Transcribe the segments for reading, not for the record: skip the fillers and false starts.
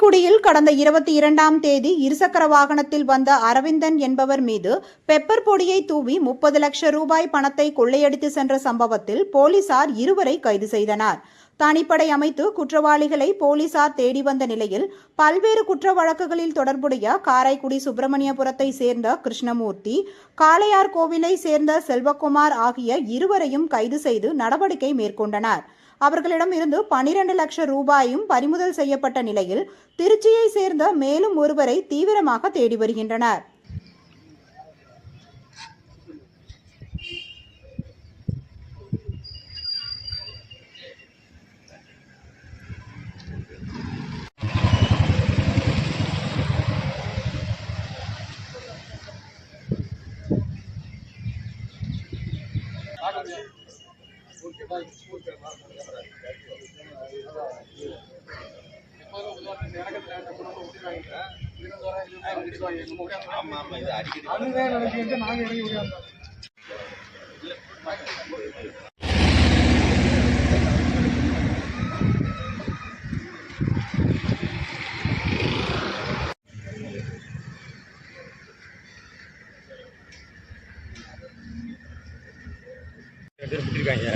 தூத்துக்குடியில் கடந்த 22ஆம் தேதி இருசக்கர வாகனத்தில் வந்த அரவிந்தன் என்பவர் மீது பெப்பர் பொடியை தூவி 30 லட்சம் ரூபாய் பணத்தை கொள்ளையடித்து சென்ற சம்பவத்தில் போலீசார் இருவரை கைது செய்தனர். தனிப்படை அமைத்து குற்றவாளிகளை போலீசார் தேடி வந்த நிலையில் பல்வேறு குற்ற வழக்குகளில் தொடர்புடைய காரைக்குடி சுப்பிரமணியபுரத்தை சேர்ந்த கிருஷ்ணமூர்த்தி, காளையார் கோவிலை சேர்ந்த செல்வகுமார் ஆகிய இருவரையும் கைது செய்து நடவடிக்கை மேற்கொண்டனர். அவர்களிடம் இருந்து 12 லட்சம் ரூபாயும் பறிமுதல் செய்யப்பட்ட நிலையில் திருச்சியை சேர்ந்த மேலும் ஒருவரை தீவிரமாக தேடி வருகின்றனர்.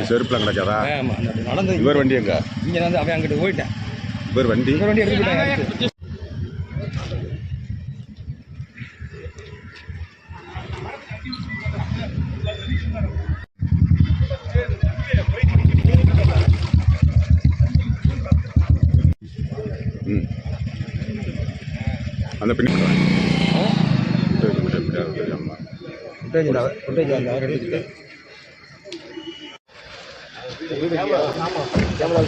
செருப்புல கிடக்காதா? நடந்து இவர் வண்டி எங்க? இங்க வந்து அவன் அங்கிட்டு போயிட்டேன். இவர் வண்டி எடுத்துக்கிட்டேன். அந்த பின்னாடி கேமரா